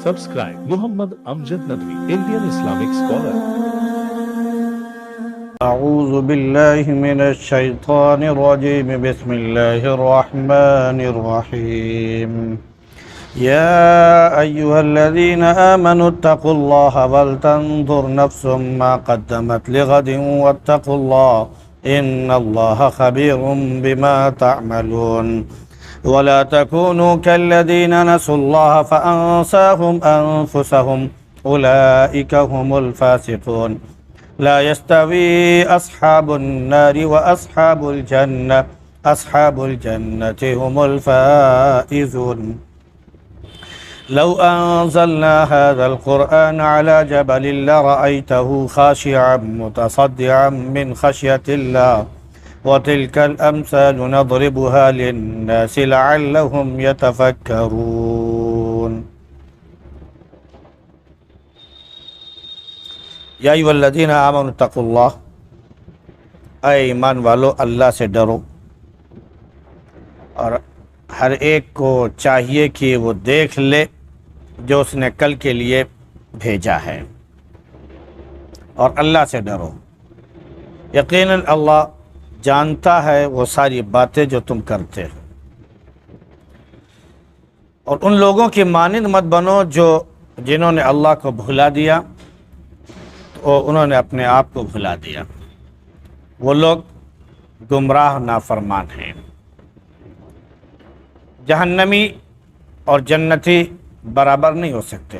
Subscribe Muhammad Amjad Nadwi, Indian Islamic scholar. أعوذ بالله من الشيطان الرجيم بسم الله الرحمن الرحيم يا أيها الذين آمنوا اتقوا الله ولتنظر نفس ما قدمت لغد واتقوا الله إن الله خبير بما تعملون ولا تكونوا كالذين نسوا الله فأنساهم أنفسهم أولئك هم الفاسقون لا يستوي أصحاب النار وأصحاب الجنة أصحاب الجنة هم الفائزون لو أنزلنا هذا القرآن على جبل لرأيته خاشعا متصدعا من خشية الله وتلك الأمثال نضربها للناس لعلهم يتفكرون یا ایھا الذین آمنوا اتقوا اللہ، اے ایمان والو اللہ سے ڈرو، اور ہر ایک کو چاہیے کہ وہ دیکھ لے جو اس نے کل کے لیے بھیجا ہے، اور اللہ سے ڈرو، یقیناً اللہ جانتا ہے وہ ساری باتیں جو تم کرتے ہو، اور ان لوگوں کی مانند مت بنو جنہوں نے اللہ کو بھلا دیا اور انہوں نے اپنے آپ کو بھلا دیا، وہ لوگ گمراہ نافرمان ہیں۔ جہنمی اور جنتی برابر نہیں ہو سکتے،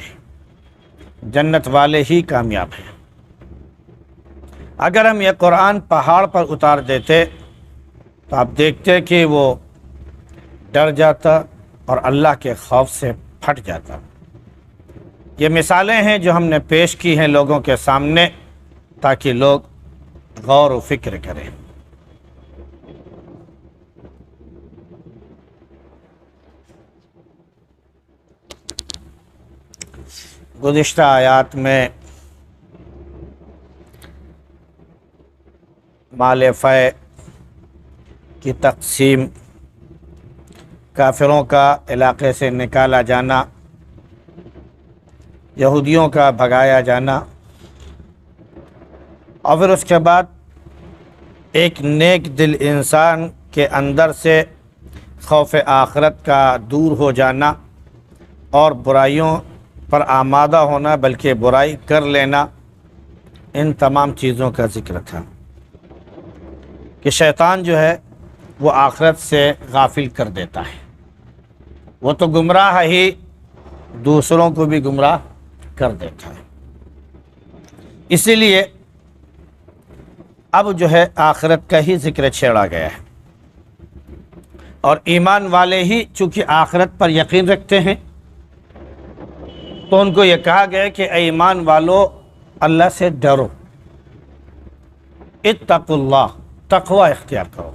جنت والے ہی کامیاب ہیں۔ اگر ہم یہ قرآن پہاڑ پر اتار دیتے تو آپ دیکھتے کہ وہ ڈر جاتا اور اللہ کے خوف سے پھٹ جاتا۔ یہ مثالیں ہیں جو ہم نے پیش کی ہیں لوگوں کے سامنے تاکہ لوگ غور و فکر کریں۔ گزشتہ آیات میں مال فے کی تقسیم، کافروں کا علاقے سے نکالا جانا، یہودیوں کا بھگایا جانا، اور پھر اس کے بعد ایک نیک دل انسان کے اندر سے خوف آخرت کا دور ہو جانا اور برائیوں پر آمادہ ہونا بلکہ برائی کر لینا، ان تمام چیزوں کا ذکر تھا کہ شیطان جو ہے وہ آخرت سے غافل کر دیتا ہے، وہ تو گمراہ ہی دوسروں کو بھی گمراہ کر دیتا ہے۔ اسی لیے اب جو ہے آخرت کا ہی ذکر چھیڑا گیا ہے، اور ایمان والے ہی چونکہ آخرت پر یقین رکھتے ہیں تو ان کو یہ کہا گیا کہ اے ایمان والو اللہ سے ڈرو، اتقوا اللہ، تقوی اختیار کرو۔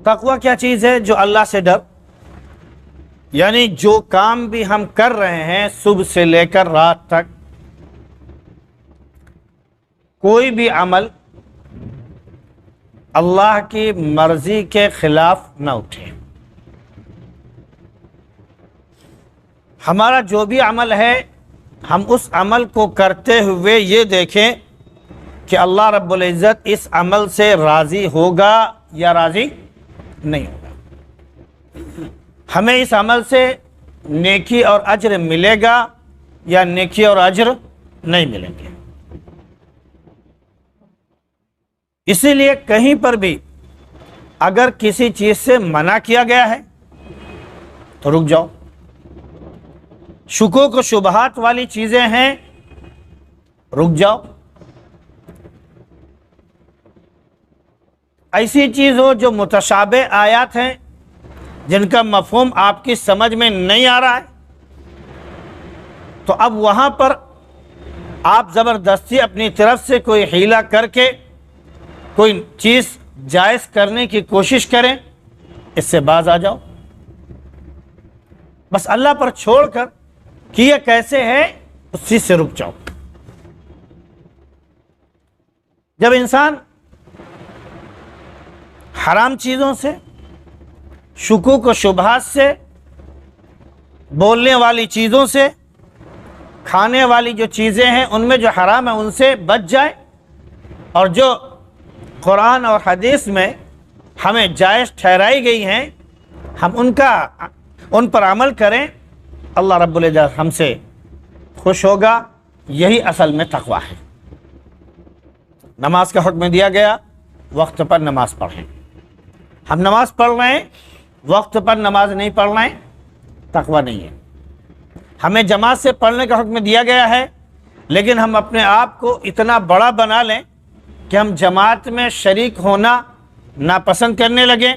تقوی کیا چیز ہے؟ جو اللہ سے ڈر، یعنی جو کام بھی ہم کر رہے ہیں صبح سے لے کر رات تک، کوئی بھی عمل اللہ کی مرضی کے خلاف نہ اٹھے۔ ہمارا جو بھی عمل ہے ہم اس عمل کو کرتے ہوئے یہ دیکھیں کہ اللہ رب العزت اس عمل سے راضی ہوگا یا راضی نہیں ہوگا، ہمیں اس عمل سے نیکی اور اجر ملے گا یا نیکی اور اجر نہیں ملیں گے۔ اسی لیے کہیں پر بھی اگر کسی چیز سے منع کیا گیا ہے تو رک جاؤ، شکوک و شبہات والی چیزیں ہیں رک جاؤ، ایسی چیز ہو جو متشابہ آیات ہیں جن کا مفہوم آپ کی سمجھ میں نہیں آ رہا ہے تو اب وہاں پر آپ زبردستی اپنی طرف سے کوئی حیلہ کر کے کوئی چیز جائز کرنے کی کوشش کریں، اس سے باز آ جاؤ، بس اللہ پر چھوڑ کر کہ یہ کیسے ہے اس چیز سے رک جاؤ۔ جب انسان حرام چیزوں سے، شکوک و شبہات سے بولنے والی چیزوں سے، کھانے والی جو چیزیں ہیں ان میں جو حرام ہے ان سے بچ جائے، اور جو قرآن اور حدیث میں ہمیں جائز ٹھہرائی گئی ہیں ہم ان پر عمل کریں، اللہ رب العزت ہم سے خوش ہوگا۔ یہی اصل میں تقویٰ ہے۔ نماز کا حکم دیا گیا، وقت پر نماز پڑھیں۔ ہم نماز پڑھ رہے ہیں، وقت پر نماز نہیں پڑھ رہے ہیں، تقویٰ نہیں ہے۔ ہمیں جماعت سے پڑھنے کا حکم دیا گیا ہے، لیکن ہم اپنے آپ کو اتنا بڑا بنا لیں کہ ہم جماعت میں شریک ہونا ناپسند کرنے لگیں،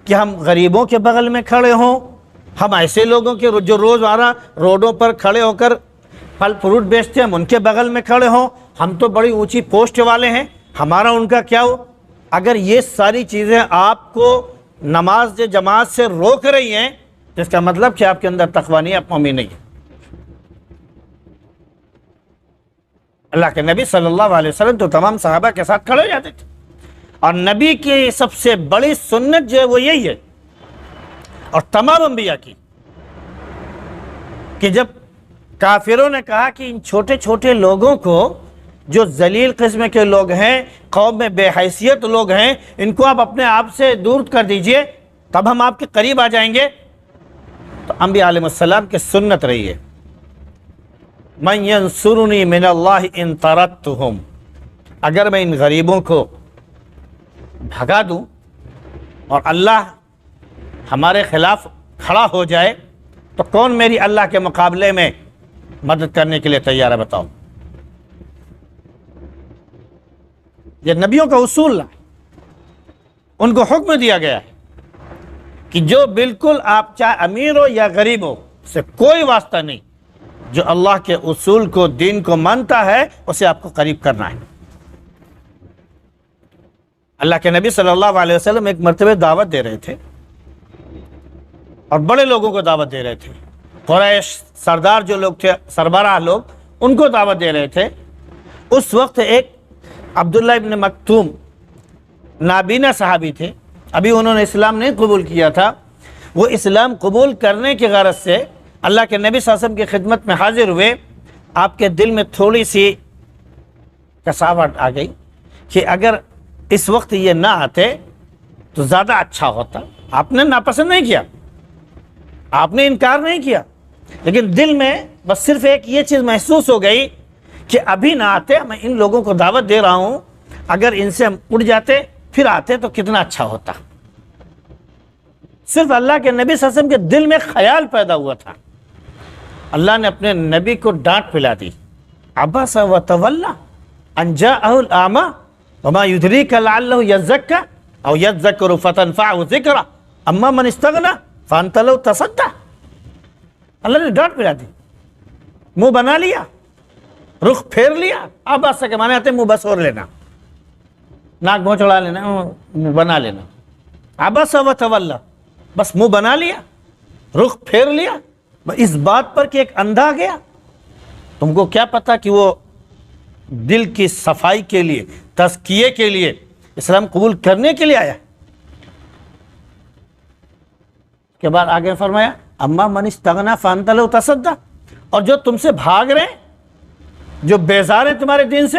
کہ ہم غریبوں کے بغل میں کھڑے ہوں، ہم ایسے لوگوں کے جو روزانہ روڈوں پر کھڑے ہو کر پھل فروٹ بیچتے ہیں ہم ان کے بغل میں کھڑے ہوں، ہم تو بڑی اونچی پوسٹ والے ہیں، ہمارا ان کا کیا ہو۔ اگر یہ ساری چیزیں آپ کو نماز جماعت سے روک رہی ہیں تو اس کا مطلب کہ آپ کے اندر تقویٰ نہیں، آپ مومن نہیں ہے۔ اللہ کے نبی صلی اللہ علیہ وسلم تو تمام صحابہ کے ساتھ کھڑے ہو جاتے تھے، اور نبی کی سب سے بڑی سنت جو ہے وہ یہی ہے، اور تمام انبیاء کی، کہ جب کافروں نے کہا کہ ان چھوٹے چھوٹے لوگوں کو، جو ذلیل قسم کے لوگ ہیں، قوم میں بے حیثیت لوگ ہیں، ان کو آپ اپنے آپ سے دور کر دیجئے تب ہم آپ کے قریب آ جائیں گے، تو انبیاء علیہ السلام کی سنت رہی ہے، من ینصرنی من اللہ ان طردتہم، اگر میں ان غریبوں کو بھگا دوں اور اللہ ہمارے خلاف کھڑا ہو جائے تو کون میری اللہ کے مقابلے میں مدد کرنے کے لیے تیار ہے؟ بتاؤ۔ یہ نبیوں کا اصول ہے، ان کو حکم دیا گیا ہے کہ جو بالکل آپ چاہے امیر ہو یا غریب ہو، اس سے کوئی واسطہ نہیں، جو اللہ کے اصول کو، دین کو مانتا ہے اسے آپ کو قریب کرنا ہے۔ اللہ کے نبی صلی اللہ علیہ وسلم ایک مرتبہ دعوت دے رہے تھے، اور بڑے لوگوں کو دعوت دے رہے تھے، قریش سردار جو لوگ تھے، سربراہ لوگ، ان کو دعوت دے رہے تھے۔ اس وقت ایک عبداللہ ابن مکتوم نابینا صحابی تھے، ابھی انہوں نے اسلام نہیں قبول کیا تھا، وہ اسلام قبول کرنے کی غرض سے اللہ کے نبی صلی اللہ علیہ وسلم کی خدمت میں حاضر ہوئے۔ آپ کے دل میں تھوڑی سی کساوٹ آ گئی کہ اگر اس وقت یہ نہ آتے تو زیادہ اچھا ہوتا۔ آپ نے ناپسند نہیں کیا، آپ نے انکار نہیں کیا، لیکن دل میں بس صرف ایک یہ چیز محسوس ہو گئی کہ ابھی نہ آتے، میں ان لوگوں کو دعوت دے رہا ہوں، اگر ان سے ہم اٹھ جاتے پھر آتے تو کتنا اچھا ہوتا۔ صرف اللہ کے نبی صلی اللہ علیہ وسلم کے دل میں خیال پیدا ہوا تھا، اللہ نے اپنے نبی کو ڈانٹ پلا دی، عبس وتولی ان جاءہ الاعمی وما یدریک لعلہ یزکی او یذکر فتنفعہ ذکرہ اما من استغنی فانت لو تصدی۔ اللہ نے ڈانٹ پلا دی، منہ بنا لیا، رخ پھیر لیا۔ عبس کے معنی آتے ہیں منہ بسور لینا، ناک منہ چڑھا لینا، منہ بنا لینا۔ عبس وتولی، بس منہ بنا لیا، رخ پھیر لیا، اس بات پر کہ ایک اندھا گیا۔ تم کو کیا پتا کہ وہ دل کی صفائی کے لیے، تزکیے کے لیے، اسلام قبول کرنے کے لیے آیا۔ کے بعد آگے فرمایا اما من استغنی فانت لو تصدی، اور جو تم سے بھاگ رہے ہیں، جو بیزار ہیں تمہارے دین سے،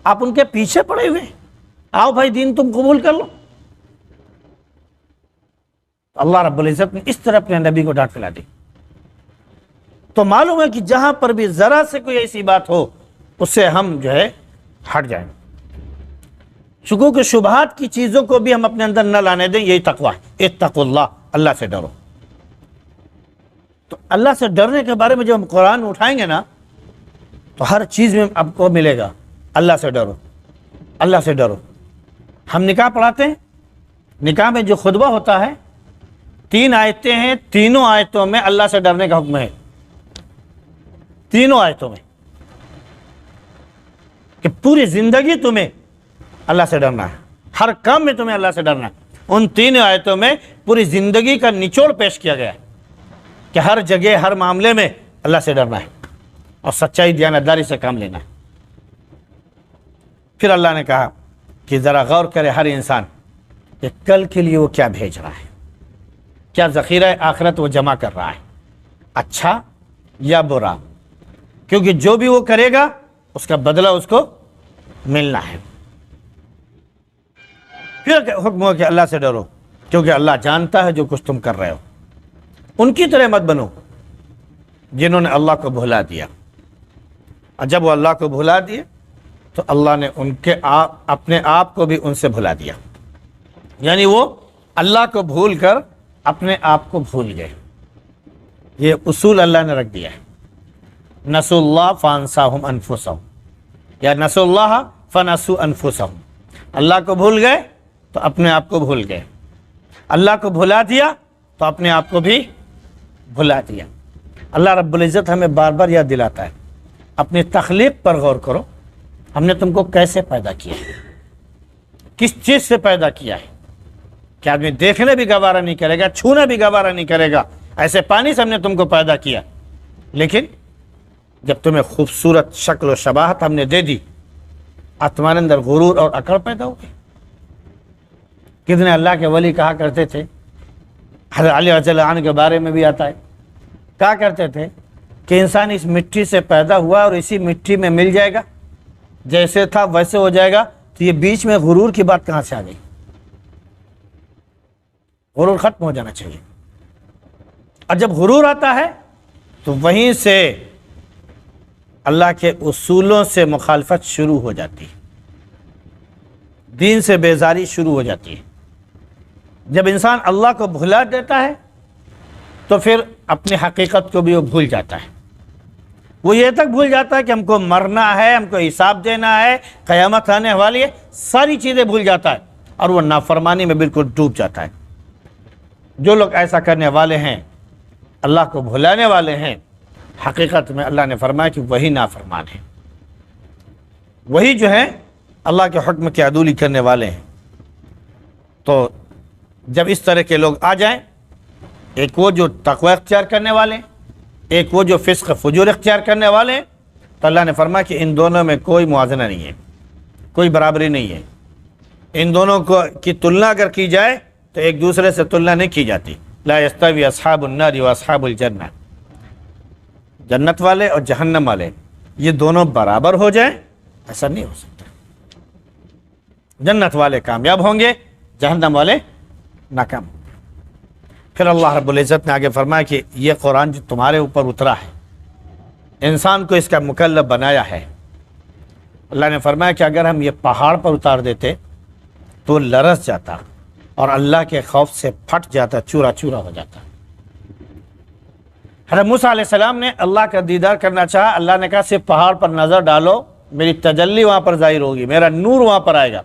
آپ ان کے پیچھے پڑے ہوئے ہیں، آؤ بھائی دین تم قبول کر لو۔ اللہ رب العزت نے اس طرح اپنے نبی کو ڈانٹ پلا دی۔ تو معلوم ہے کہ جہاں پر بھی ذرا سے کوئی ایسی بات ہو اس سے ہم جو ہے ہٹ جائیں، شکوک و شبہات کی چیزوں کو بھی ہم اپنے اندر نہ لانے دیں۔ یہی تقویٰ ہے، اتقوا اللہ، اللہ سے ڈرو۔ تو اللہ سے ڈرنے کے بارے میں جب ہم قرآن اٹھائیں گے نا تو ہر چیز میں آپ کو ملے گا اللہ سے ڈرو، اللہ سے ڈرو۔ ہم نکاح پڑھاتے ہیں، نکاح میں جو خطبہ ہوتا ہے 3 آیتیں ہیں، تینوں آیتوں میں اللہ سے ڈرنے کا حکم ہے، تینوں آیتوں میں، کہ پوری زندگی تمہیں اللہ سے ڈرنا ہے، ہر کام میں تمہیں اللہ سے ڈرنا ہے۔ ان 3 آیتوں میں پوری زندگی کا نچوڑ پیش کیا گیا ہے کہ ہر جگہ، ہر معاملے میں اللہ سے ڈرنا ہے اور سچائی دیانتداری سے کام لینا ہے۔ پھر اللہ نے کہا کہ ذرا غور کرے ہر انسان کہ کل کے لیے وہ کیا بھیج رہا ہے، کیا ذخیرہ آخرت وہ جمع کر رہا ہے۔ اچھا یا برا، کیونکہ جو بھی وہ کرے گا اس کا بدلہ اس کو ملنا ہے۔ پھر حکم ہو کہ اللہ سے ڈرو، کیونکہ اللہ جانتا ہے جو کچھ تم کر رہے ہو۔ ان کی طرح مت بنو جنہوں نے اللہ کو بھلا دیا، اور جب وہ اللہ کو بھلا دیے تو اللہ نے ان کے اپنے آپ کو بھی ان سے بھلا دیا، یعنی وہ اللہ کو بھول کر اپنے آپ کو بھول گئے۔ یہ اصول اللہ نے رکھ دیا ہے، نسوا اللہ فانساہم انفسہم، یا نسوا اللہ فنسوا انفسہم۔ اللہ کو بھول گئے تو اپنے آپ کو بھول گئے، اللہ کو بھلا دیا تو اپنے آپ کو بھی بھلا دیا۔ اللہ رب العزت ہمیں بار بار یاد دلاتا ہے، اپنی تخلیق پر غور کرو، ہم نے تم کو کیسے پیدا کیا ہے، کس چیز سے پیدا کیا ہے کہ آدمی دیکھنے بھی گوارا نہیں کرے گا، چھونا بھی گوارا نہیں کرے گا، ایسے پانی سے ہم نے تم کو پیدا کیا۔ لیکن جب تمہیں خوبصورت شکل و شباہت ہم نے دے دی، تمہارے اندر غرور اور اکڑ پیدا ہو گئی۔ کتنے اللہ کے ولی کہا کرتے تھے، حضرت علی رضی اللہ عنہ کے بارے میں بھی آتا ہے، کہا کرتے تھے کہ انسان اس مٹی سے پیدا ہوا اور اسی مٹی میں مل جائے گا، جیسے تھا ویسے ہو جائے گا، تو یہ بیچ میں غرور کی بات کہاں سے آ گئی؟ غرور ختم ہو جانا چاہیے۔ اور جب غرور آتا ہے تو وہیں سے اللہ کے اصولوں سے مخالفت شروع ہو جاتی ہے، دین سے بیزاری شروع ہو جاتی ہے۔ جب انسان اللہ کو بھلا دیتا ہے تو پھر اپنی حقیقت کو بھی وہ بھول جاتا ہے۔ وہ یہ تک بھول جاتا ہے کہ ہم کو مرنا ہے، ہم کو حساب دینا ہے، قیامت آنے والی ہے، ساری چیزیں بھول جاتا ہے اور وہ نافرمانی میں بالکل ڈوب جاتا ہے۔ جو لوگ ایسا کرنے والے ہیں، اللہ کو بھلانے والے ہیں، حقیقت میں اللہ نے فرمایا کہ وہی نافرمان ہیں، وہی جو ہے اللہ کے حکم کی عدولی کرنے والے ہیں۔ تو جب اس طرح کے لوگ آ جائیں، ایک وہ جو تقوی اختیار کرنے والے ہیں، ایک وہ جو فسق فجور اختیار کرنے والے ہیں، تو اللہ نے فرمایا کہ ان دونوں میں کوئی موازنہ نہیں ہے، کوئی برابری نہیں ہے۔ ان دونوں کی تلنا اگر کی جائے تو ایک دوسرے سے تلنا نہیں کی جاتی۔ لا یستوی اصحاب النار و اصحاب الجنہ، جنت والے اور جہنم والے یہ دونوں برابر ہو جائیں، ایسا نہیں ہو سکتا۔ جنت والے کامیاب ہوں گے، جہنم والے ناکام ہوں گے۔ پھر اللہ رب العزت نے آگے فرمایا کہ یہ قرآن جو تمہارے اوپر اترا ہے، انسان کو اس کا مکلف بنایا ہے۔ اللہ نے فرمایا کہ اگر ہم یہ پہاڑ پر اتار دیتے تو لرز جاتا اور اللہ کے خوف سے پھٹ جاتا، چورا چورا ہو جاتا۔ حضرت موسیٰ علیہ السلام نے اللہ کا دیدار کرنا چاہا، اللہ نے کہا صرف پہاڑ پر نظر ڈالو، میری تجلی وہاں پر ظاہر ہوگی، میرا نور وہاں پر آئے گا،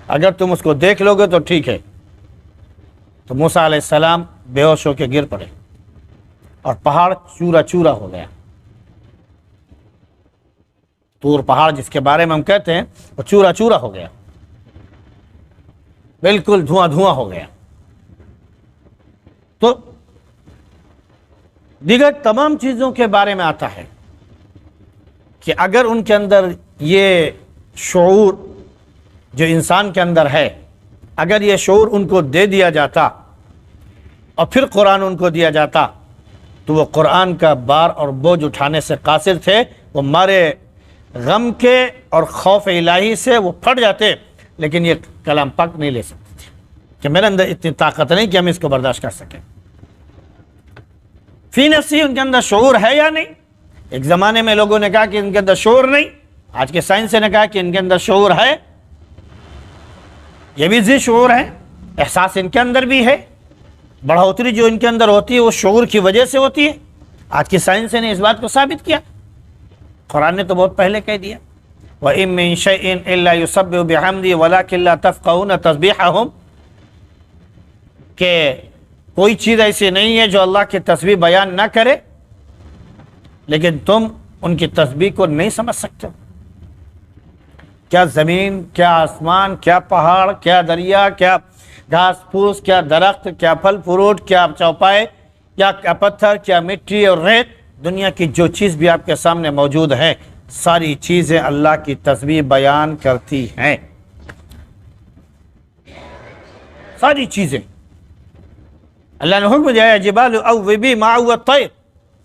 اگر تم اس کو دیکھ لو گے تو ٹھیک ہے۔ تو موسیٰ علیہ السلام بے ہوش ہو کے گر پڑے اور پہاڑ چورا چورا ہو گیا۔ طور پہاڑ جس کے بارے میں ہم کہتے ہیں وہ چورا چورا ہو گیا، بالکل دھواں دھواں ہو گیا۔ تو دیگر تمام چیزوں کے بارے میں آتا ہے کہ اگر ان کے اندر یہ شعور جو انسان کے اندر ہے، اگر یہ شعور ان کو دے دیا جاتا اور پھر قرآن ان کو دیا جاتا تو وہ قرآن کا بار اور بوجھ اٹھانے سے قاصر تھے، وہ مارے غم کے اور خوف الہی سے وہ پھٹ جاتے، لیکن یہ کلام پاک نہیں لے سکتے تھے کہ میرے اندر اتنی طاقت نہیں کہ ہم اس کو برداشت کر سکیں۔ فی نفسی ان کے اندر شعور ہے یا نہیں؟ ایک زمانے میں لوگوں نے کہا کہ ان کے اندر شعور نہیں، آج کے سائنس نے کہا کہ ان کے اندر شعور ہے، یہ بھی ذی شعور ہے، احساس ان کے اندر بھی ہے، بڑھوتری جو ان کے اندر ہوتی ہے وہ شعور کی وجہ سے ہوتی ہے۔ آج کی سائنس نے اس بات کو ثابت کیا، قرآن نے تو بہت پہلے کہہ دیا وَإِن مِّن شَيْءٍ إِلَّا يُسَبِّحُ بِحَمْدِهِ وَلَٰكِن لَّا تَفْقَهُونَ تَسْبِيحَهُمْ، کہ کوئی چیز ایسی نہیں ہے جو اللہ کی تسبیح بیان نہ کرے، لیکن تم ان کی تسبیح کو نہیں سمجھ سکتے۔ کیا زمین، کیا آسمان، کیا پہاڑ، کیا دریا، کیا گھاس پھوس، کیا درخت، کیا پھل فروٹ، کیا چوپائے، کیا پتھر، کیا مٹی اور ریت، دنیا کی جو چیز بھی آپ کے سامنے موجود ہے، ساری چیزیں اللہ کی تسبیح بیان کرتی ہیں، ساری چیزیں۔ اللہ نے حکم دیا جبال اوبی معه الطیر،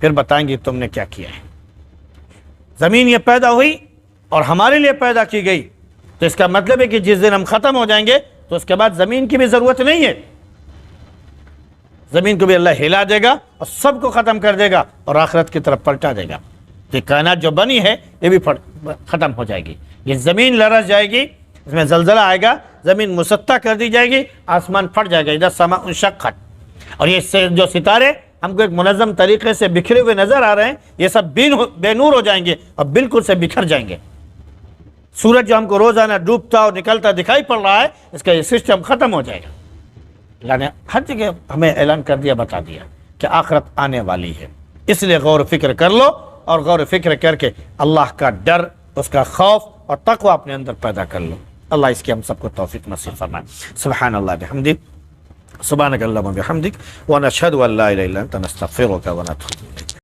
پھر بتائیں گے تم نے کیا کیا ہے۔ زمین یہ پیدا ہوئی اور ہمارے لیے پیدا کی گئی، تو اس کا مطلب ہے کہ جس دن ہم ختم ہو جائیں گے تو اس کے بعد زمین کی بھی ضرورت نہیں ہے، زمین کو بھی اللہ ہلا دے گا اور سب کو ختم کر دے گا اور آخرت کی طرف پلٹا دے گا۔ یہ کائنات جو بنی ہے یہ بھی ختم ہو جائے گی، یہ زمین لرز جائے گی، اس میں زلزلہ آئے گا، زمین مسطح کر دی جائے گی، آسمان پھٹ جائے گا، اذا السماء انشقت، اور یہ جو ستارے ہم کو ایک منظم طریقے سے بکھرے ہوئے نظر آ رہے ہیں، یہ سب بے نور ہو جائیں گے اور بالکل سے بکھر جائیں گے۔ سورج جو ہم کو روزانہ ڈوبتا اور نکلتا دکھائی پڑ رہا ہے، اس کا یہ سسٹم ختم ہو جائے گا۔ اللہ نے ہر جگہ ہمیں اعلان کر دیا، بتا دیا کہ آخرت آنے والی ہے، اس لیے غور و فکر کر لو، اور غور و فکر کر کے اللہ کا ڈر، اس کا خوف اور تقوی اپنے اندر پیدا کر لو۔ اللہ اس کی ہم سب کو توفیق نصیب فرمائے۔ سبحان اللہ بحمدہ، سبحانک اللہم وبحمدک، ونشہد ان لا الہ الا انت نستغفرک ونتوب الیک۔